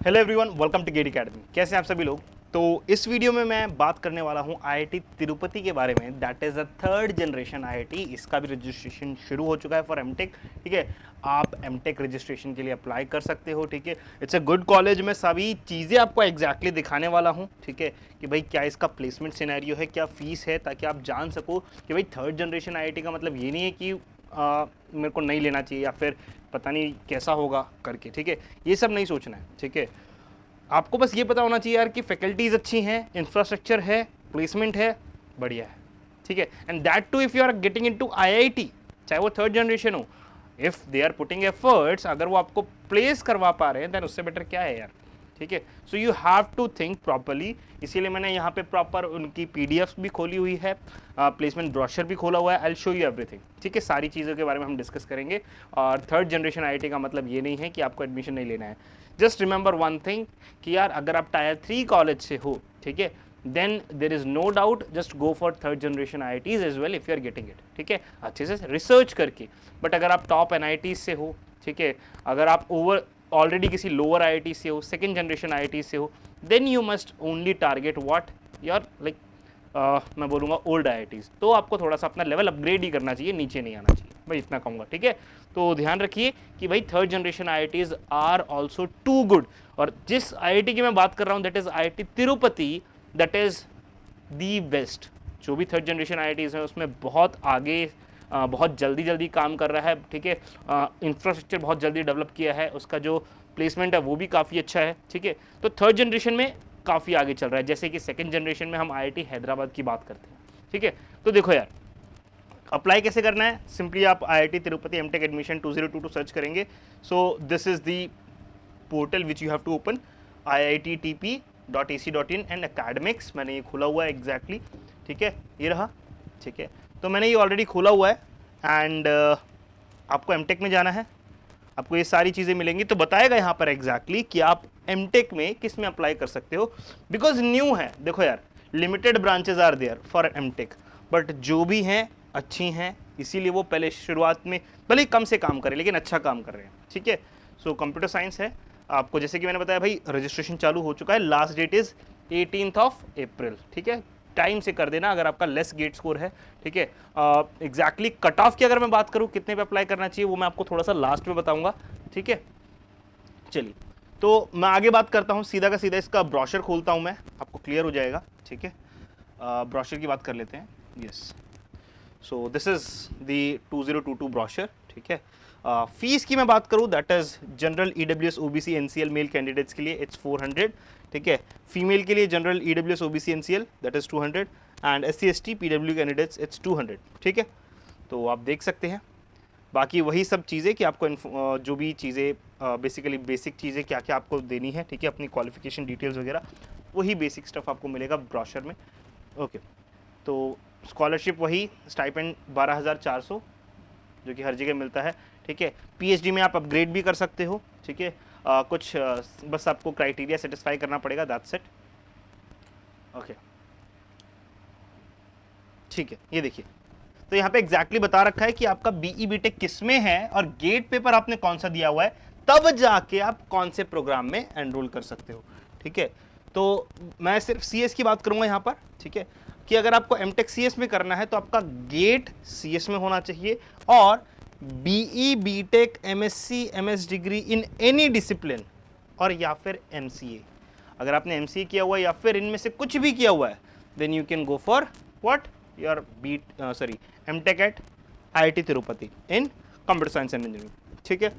Hello everyone, welcome to GATE Academy. कैसे हैं आप सभी लोग। तो इस वीडियो में मैं बात करने वाला हूं आईआईटी तिरुपति के बारे में। That is a third generation IIT. इसका भी रजिस्ट्रेशन शुरू हो चुका है फॉर एमटेक। ठीक है, आप एमटेक रजिस्ट्रेशन के लिए अप्लाई कर सकते हो। ठीक है, इट्स अ गुड कॉलेज। मैं सभी चीज़ें आपको एग्जैक्टली दिखाने वाला हूँ। ठीक है, कि भाई क्या इसका प्लेसमेंट सिनेरियो है, क्या फीस है, ताकि आप जान सको कि भाई थर्ड जनरेशन आईआईटी का मतलब ये नहीं है कि मेरे को नहीं लेना चाहिए या फिर पता नहीं कैसा होगा करके। ठीक है, ये सब नहीं सोचना है। ठीक है, आपको बस ये पता होना चाहिए यार कि फैकल्टीज अच्छी हैं, इंफ्रास्ट्रक्चर है, प्लेसमेंट है, बढ़िया है। ठीक है, and that too if you are getting into IIT, चाहे वो थर्ड जनरेशन हो, if they are putting efforts, अगर वो आपको प्लेस करवा पा रहे हैं देन उससे बेटर क्या है यार। ठीक है, so you have to think properly. इसीलिए मैंने यहाँ पे प्रॉपर उनकी पीडीएफ भी खोली हुई है, प्लेसमेंट ब्रोशर भी खोला हुआ है। I will show you everything. ठीक है, सारी चीज़ों के बारे में हम डिस्कस करेंगे। और थर्ड जनरेशन आईआईटी का मतलब ये नहीं है कि आपको एडमिशन नहीं लेना है। जस्ट रिमेंबर वन थिंग कि यार अगर आप टायर 3 कॉलेज से हो, ठीक है, then there is no doubt, just go for third generation IITs as well if you are getting it. ठीक है, अच्छे से रिसर्च करके। बट अगर आप टॉप एनआईटी से हो, ठीक है, अगर आप ओवर ऑलरेडी किसी लोअर आईआईटी से हो, सेकेंड जनरेशन आईआईटी से हो, then you must only target what your like मैं बोलूँगा ओल्ड आईआईटीज़। तो आपको थोड़ा सा अपना लेवल अपग्रेड ही करना चाहिए, नीचे नहीं आना चाहिए, भाई इतना कहूँगा। ठीक है, तो ध्यान रखिए कि भाई third generation IITs are also too good. और जिस आईआईटी की मैं बात कर रहा हूँ that is IIT Tirupati, that is the best. जो भी थर्ड जनरेशन आईआईटीज़ हैं उसमें बहुत आगे, बहुत जल्दी काम कर रहा है। ठीक है, इंफ्रास्ट्रक्चर बहुत जल्दी डेवलप किया है, उसका जो प्लेसमेंट है वो भी काफ़ी अच्छा है। ठीक है, तो थर्ड जनरेशन में काफ़ी आगे चल रहा है, जैसे कि सेकंड जनरेशन में हम आईआईटी हैदराबाद की बात करते हैं। ठीक है, तो देखो यार अप्लाई कैसे करना है। सिंपली आप IIT Tirupati MTech admission 2022 search करेंगे। So this is the portal which you have to open, iittp.ac.in and academics. मैंने ये खोला हुआ है एग्जैक्टली। ठीक है, ये रहा। ठीक है, तो मैंने ये ऑलरेडी खोला हुआ है एंड आपको एमटेक में जाना है, आपको ये सारी चीज़ें मिलेंगी। तो बताएगा यहाँ पर एग्जैक्टली कि आप एमटेक में किस में अप्लाई कर सकते हो, बिकॉज न्यू है। देखो यार, limited branches are there for MTech, but जो भी हैं अच्छी हैं, इसीलिए वो पहले शुरुआत में भले ही कम से काम करें लेकिन अच्छा काम कर रहे हैं। ठीक है, सो कंप्यूटर साइंस है आपको, जैसे कि मैंने बताया भाई रजिस्ट्रेशन चालू हो चुका है। Last that is 18th of April। ठीक है, टाइम से कर देना अगर आपका लेस गेट स्कोर है। ठीक है, एग्जैक्टली कट ऑफ की अगर मैं बात करूं कितने पे अप्लाई करना चाहिए वो मैं आपको थोड़ा सा लास्ट में बताऊंगा। ठीक है, चलिए तो मैं आगे बात करता हूं, सीधा का सीधा इसका ब्रोशर खोलता हूं मैं, आपको क्लियर हो जाएगा। ठीक है, ब्रोशर की बात कर लेते हैं। Yes, so this is the 2022 brochure. ठीक है, फीस की मैं बात करूं that is general EWS OBC NCL male candidates के लिए इट्स 400। ठीक है, फीमेल के लिए general EWS OBC NCL that is 200 and SC ST PW candidates it's 200। ठीक है, तो आप देख सकते हैं बाकी वही सब चीज़ें कि आपको जो भी चीज़ें बेसिकली बेसिक चीज़ें क्या क्या आपको देनी है। ठीक है, अपनी क्वालिफिकेशन डिटेल्स वगैरह वही बेसिक स्टफ आपको मिलेगा ब्रोशर में। ओके, तो स्कॉलरशिप वही स्टाइपेंड 12,400 जो कि हर जगह मिलता है। ठीक है, पीएचडी में आप अपग्रेड भी कर सकते हो। ठीक है, कुछ बस आपको क्राइटेरिया सेटिस्फाई करना पड़ेगा, दैट्स इट। ओके, ठीक है, ये देखिए तो यहाँ पे एग्जैक्टली बता रखा है कि आपका बीई बीटेक किस में है और गेट पेपर आपने कौन सा दिया हुआ है, तब जाके आप कौन से प्रोग्राम में एनरोल कर सकते हो। ठीक है, तो मैं सिर्फ सीएस की बात करूंगा यहाँ पर। ठीक है, कि अगर आपको एमटेक सीएस में करना है तो आपका गेट सीएस में होना चाहिए, और BE BTech MSc MS degree in any discipline, और या फिर एमसीए। अगर आपने एमसीए किया हुआ है या फिर इनमें से कुछ भी किया हुआ है, then you can go for what your MTech at IIT Tirupati in computer science and engineering. ठीक है,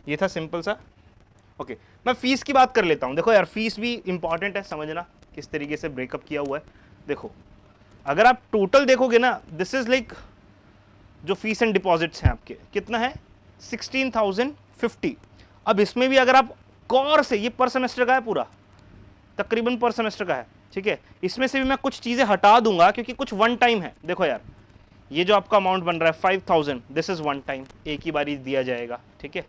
ये था सिंपल सा। ओके, मैं फीस की बात कर लेता हूँ। देखो यार, फीस भी इंपॉर्टेंट है समझना किस तरीके से ब्रेकअप किया हुआ है। देखो अगर आप टोटल देखोगे ना, दिस इज लाइक जो फीस एंड डिपॉजिट्स हैं आपके कितना है 16,050। अब इसमें भी अगर आप कौर से, ये पर सेमेस्टर का है पूरा, तकरीबन पर सेमेस्टर का है। ठीक है, इसमें से भी मैं कुछ चीज़ें हटा दूंगा क्योंकि कुछ वन टाइम है। देखो यार, ये जो आपका अमाउंट बन रहा है 5,000, दिस इज वन टाइम, एक ही बारी दिया जाएगा। ठीक है,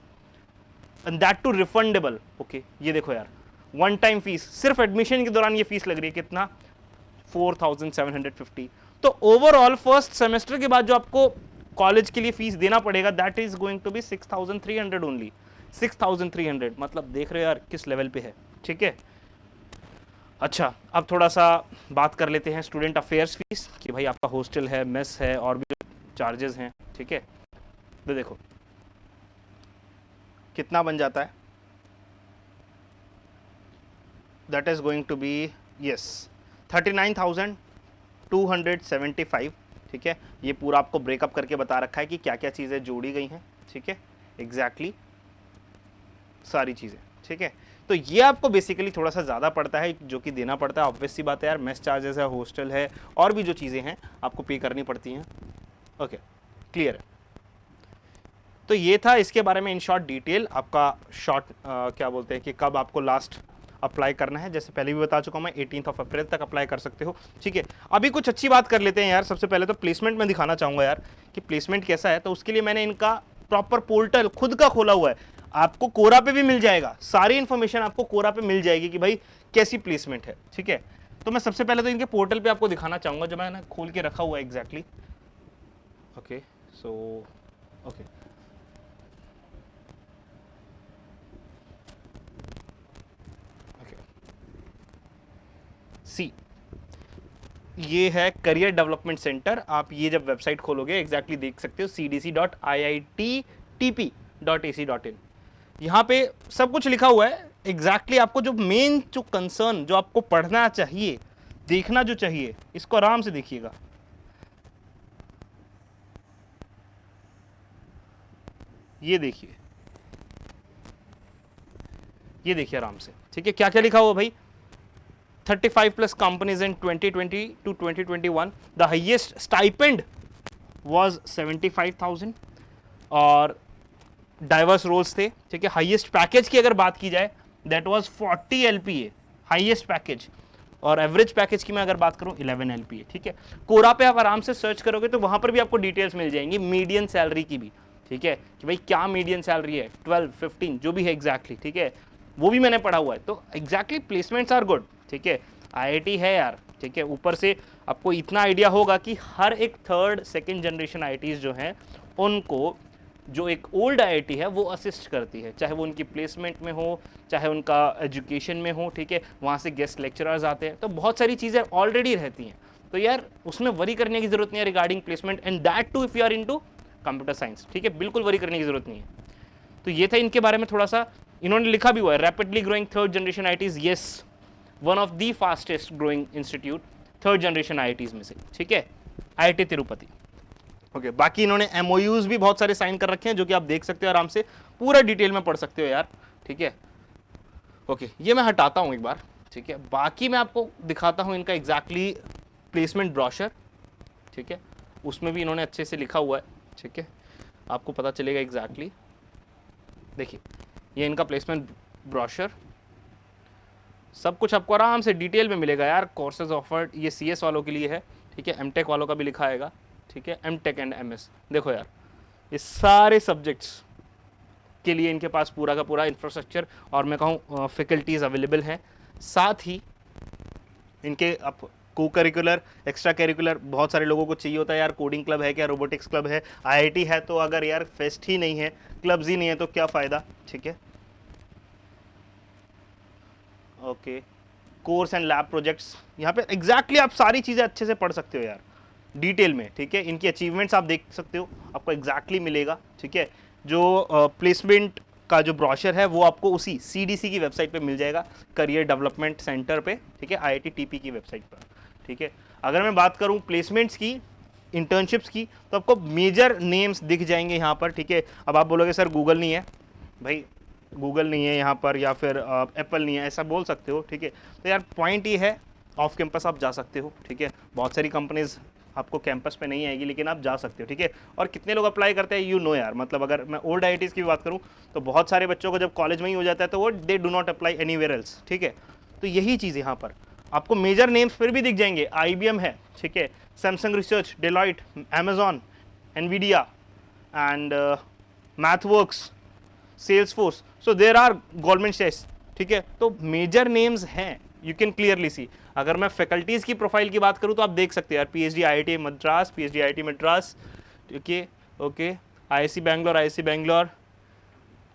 and that too refundable. Okay, ये देखो यार, वन टाइम फीस सिर्फ एडमिशन के दौरान ये फीस लग रही है कितना 4,750। तो ओवरऑल फर्स्ट सेमेस्टर के बाद जो आपको कॉलेज के लिए फीस देना पड़ेगा that is going to be 6,300 only. 6,300 मतलब देख रहे हो यार किस लेवल पे है। ठीक है। अच्छा, अब थोड़ा सा बात कर लेते हैं स्टूडेंट अफेयर्स फीस कि भाई आपका हॉस्टल है, मेस है और भी चार्जेस हैं, ठीक है। तो देखो कितना बन जाता है, that is going to be yes 39,275, ठीक है। ये पूरा आपको ब्रेकअप करके बता रखा है कि क्या क्या चीज़ें जोड़ी गई हैं, ठीक है, एग्जैक्टली सारी चीज़ें, ठीक है। तो ये आपको बेसिकली थोड़ा सा ज़्यादा पड़ता है जो कि देना पड़ता है, ऑब्वियस सी बात है यार, मेस चार्जेस है, हॉस्टल है और भी जो चीज़ें हैं आपको पे करनी पड़ती हैं। ओके, क्लियर है। तो ये था इसके बारे में इन शॉर्ट डिटेल। आपका शॉर्ट क्या बोलते हैं कि कब आपको लास्ट अप्लाई करना है, जैसे पहले भी बता चुका हूँ मैं, 18 अप्रैल तक अप्लाई कर सकते हो, ठीक है। अभी कुछ अच्छी बात कर लेते हैं यार। सबसे पहले तो प्लेसमेंट में दिखाना चाहूँगा यार कि प्लेसमेंट कैसा है। तो उसके लिए मैंने इनका प्रॉपर पोर्टल खुद का खोला हुआ है, आपको कोरा पे भी मिल जाएगा, सारी इन्फॉर्मेशन आपको कोरा पे मिल जाएगी कि भाई कैसी प्लेसमेंट है, ठीक है। तो मैं सबसे पहले तो इनके पोर्टल पे आपको दिखाना चाहूँगा जो मैंने खोल के रखा हुआ है एग्जैक्टली। ओके, सो ओके, सी ये है करियर डेवलपमेंट सेंटर। आप ये जब वेबसाइट खोलोगे एग्जैक्टली देख सकते हो cdc.iittp.ac.in। यहाँ पे सब कुछ लिखा हुआ है एग्जैक्टली। आपको जो मेन जो कंसर्न जो आपको पढ़ना चाहिए, देखना जो चाहिए, इसको आराम से देखिएगा। ये देखिए, ये देखिए आराम से, ठीक है। क्या क्या लिखा हुआ भाई, 35 plus companies in 2020 to 2021, the highest stipend was 75,000 और डाइवर्स रोल्स थे, ठीक है। हाईएस्ट पैकेज की अगर बात की जाए that was 40 LPA highest package, और एवरेज पैकेज की मैं अगर बात करूं 11 एलपीए, ठीक है। कोरा पे आप आराम से सर्च करोगे तो वहां पर भी आपको डिटेल्स मिल जाएंगी, मीडियन सैलरी की भी, ठीक है, कि भाई क्या मीडियन सैलरी है, 12 15 जो भी है एग्जैक्टली, ठीक है। वो भी मैंने पढ़ा हुआ है। तो एग्जैक्टली प्लेसमेंट्स आर गुड, ठीक है। आईआईटी है यार, ठीक है। ऊपर से आपको इतना आइडिया होगा कि हर एक थर्ड सेकंड जनरेशन आईआईटीज जो हैं उनको जो एक ओल्ड आईआईटी है वो असिस्ट करती है, चाहे वो उनकी प्लेसमेंट में हो, चाहे उनका एजुकेशन में हो, ठीक है। वहाँ से गेस्ट लेक्चरर्स आते हैं, तो बहुत सारी चीज़ें ऑलरेडी रहती हैं। तो यार उसमें वरी करने की जरूरत नहीं है regarding placement, and that too if you are into computer science, ठीक है। बिल्कुल वरी करने की जरूरत नहीं है। तो ये था इनके बारे में थोड़ा सा, इन्होंने लिखा भी हुआ है, rapidly growing third generation IITs, yes, one of the fastest growing institute third generation IITs में से, ठीक है, आईआईटी तिरुपति। ओके, बाकी इन्होंने एमओयूज भी बहुत सारे साइन कर रखे हैं जो कि आप देख सकते हो आराम से, पूरा डिटेल में पढ़ सकते हो यार, ठीक है। ओके, ये मैं हटाता हूँ एक बार, ठीक है। बाकी मैं आपको दिखाता हूँ इनका एग्जैक्टली प्लेसमेंट ब्रोशर, ठीक है। उसमें भी इन्होंने अच्छे से लिखा हुआ है, ठीक है, आपको पता चलेगा एग्जैक्टली। देखिए ये इनका प्लेसमेंट ब्रोशर, सब कुछ आपको आराम से डिटेल में मिलेगा यार। कोर्सेज ऑफर्ड, ये सीएस वालों के लिए है, ठीक है। एमटेक वालों का भी लिखा आएगा, ठीक है, एमटेक एंड एमएस। देखो यार ये सारे सब्जेक्ट्स के लिए इनके पास पूरा का पूरा इंफ्रास्ट्रक्चर और मैं कहूँ फैकल्टीज़ अवेलेबल हैं। साथ ही इनके अब को करिकुलर, एक्स्ट्रा करिकुलर बहुत सारे लोगों को चाहिए होता है यार। कोडिंग क्लब है क्या, रोबोटिक्स क्लब है, आईआईटी है, तो अगर यार फेस्ट ही नहीं है, क्लब्स ही नहीं है तो क्या फ़ायदा, ठीक है। Okay, course and lab projects, यहाँ पे एग्जैक्टली आप सारी चीज़ें अच्छे से पढ़ सकते हो यार डिटेल में, ठीक है। इनकी अचीवमेंट्स आप देख सकते हो, आपको एग्जैक्टली मिलेगा, ठीक है। जो प्लेसमेंट का जो ब्रोशर है वो आपको उसी सीडीसी की वेबसाइट पे मिल जाएगा, करियर डेवलपमेंट सेंटर पे, ठीक है, आईआईटी टीपी की वेबसाइट पर, ठीक है। अगर मैं बात करूँ प्लेसमेंट्स की, इंटर्नशिप्स की, तो आपको मेजर नेम्स दिख जाएंगे यहाँ पर, ठीक है। अब आप बोलोगे सर गूगल नहीं है, भाई गूगल नहीं है यहाँ पर या फिर एप्पल नहीं है, ऐसा बोल सकते हो, ठीक है। तो यार पॉइंट ये है, ऑफ कैंपस आप जा सकते हो, ठीक है। बहुत सारी कंपनीज आपको कैंपस पे नहीं आएगी लेकिन आप जा सकते हो, ठीक है। और कितने लोग अप्लाई करते हैं, यू नो यार, मतलब अगर मैं ओल्ड आईआईटीज़ की बात करूँ तो बहुत सारे बच्चों को जब कॉलेज में ही हो जाता है तो वो they do not apply anywhere else, ठीक है। तो यही चीज़ यहाँ पर आपको मेजर नेम्स फिर भी दिख जाएंगे, IBM है, ठीक है, Samsung Research, Deloitte, Amazon, Nvidia and MathWorks, Salesforce, so there are government shares, ठीक है। तो मेजर नेम्स हैं, यू कैन क्लियरली सी। अगर मैं फैकल्टीज़ की प्रोफाइल की बात करूँ तो आप देख सकते हैं यार, PhD IIT Madras, PhD IIT Madras, ठीक है, okay, IIC Bangalore, IIC Bangalore,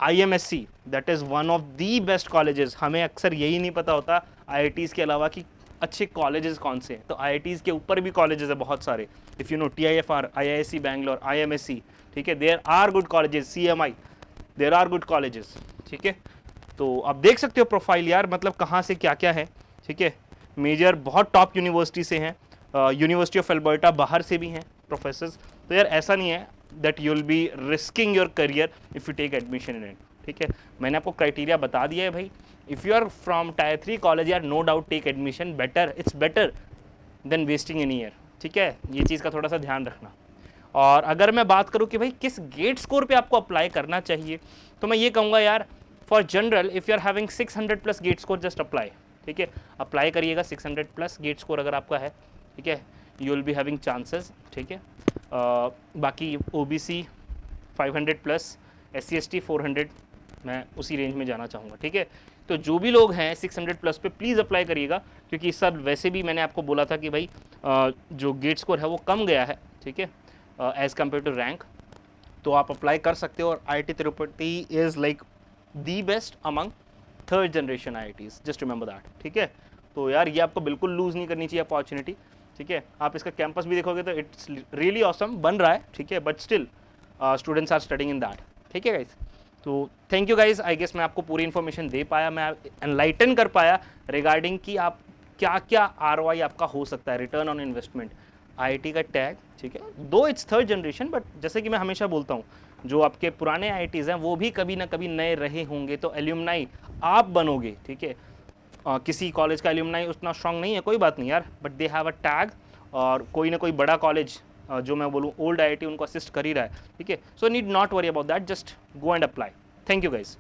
IMSC that is one of the best colleges. हमें अक्सर यही नहीं पता होता IITs के अलावा कि अच्छे कॉलेजेस कौन से हैं। तो IITs के ऊपर भी कॉलेजेस है बहुत सारे। If you know TIFR, IISc Bangalore, IMSC, ठीक है, there are good colleges, CMI, there are good colleges, ठीक है। तो आप देख सकते हो प्रोफाइल यार, मतलब कहाँ से क्या क्या है, ठीक है। मेजर बहुत टॉप यूनिवर्सिटी से हैं, यूनिवर्सिटी ऑफ एल्बर्टा बाहर से भी हैं प्रोफेसर्स। तो यार ऐसा नहीं है that you will be risking your career if you take admission in it, ठीक है। मैंने आपको क्राइटेरिया बता दिया है भाई। If you are from tier 3 college यार, no doubt take admission, better, it's better than wasting an year, ठीक है। ये चीज़ का थोड़ा सा ध्यान रखना। और अगर मैं बात करूं कि भाई किस गेट स्कोर पे आपको अप्लाई करना चाहिए, तो मैं ये कहूँगा यार, for general if you are having 600 plus GATE score, just apply, ठीक है। अप्लाई करिएगा, 600 प्लस गेट स्कोर अगर आपका है, ठीक है, you will be having chances, ठीक है। बाकी OBC 500 प्लस, SC ST 400, मैं उसी रेंज में जाना चाहूँगा, ठीक है। तो जो भी लोग हैं 600 प्लस पे प्लीज़ अप्लाई करिएगा, क्योंकि इस साल वैसे भी मैंने आपको बोला था कि भाई जो गेट स्कोर है वो कम गया है, ठीक है, एज़ कम्पेयर टू रैंक। तो आप अप्लाई कर सकते हो। और IIT Tirupati is like the best among third generation IITs, just remember that, ठीक है। तो यार ये आपको बिल्कुल लूज़ नहीं करनी चाहिए अपॉर्चुनिटी, ठीक है। आप इसका कैंपस भी देखोगे तो इट्स रियली ऑसम बन रहा है, ठीक है, but still students are studying in that, ठीक है गाइस। तो thank you guys, I guess मैं आपको पूरी इन्फॉर्मेशन दे पाया, मैं एनलाइटन कर पाया रिगार्डिंग कि आप क्या क्या ROI आपका हो सकता है, रिटर्न ऑन इन्वेस्टमेंट, IIT का टैग, ठीक है। दो इट्स थर्ड जनरेशन, बट जैसे कि मैं हमेशा बोलता हूँ, जो आपके पुराने IITs हैं वो भी कभी ना कभी नए रहे होंगे, तो एल्यूमनाई आप बनोगे, ठीक है। किसी कॉलेज का एल्यूमनाई उतना स्ट्रांग नहीं है, कोई बात नहीं यार, but they have a tag, और कोई ना कोई बड़ा कॉलेज जो मैं बोलूँ ओल्ड IIT उनको असिस्ट कर ही रहा है, ठीक है। So need not worry about that, just go and apply. Thank you guys.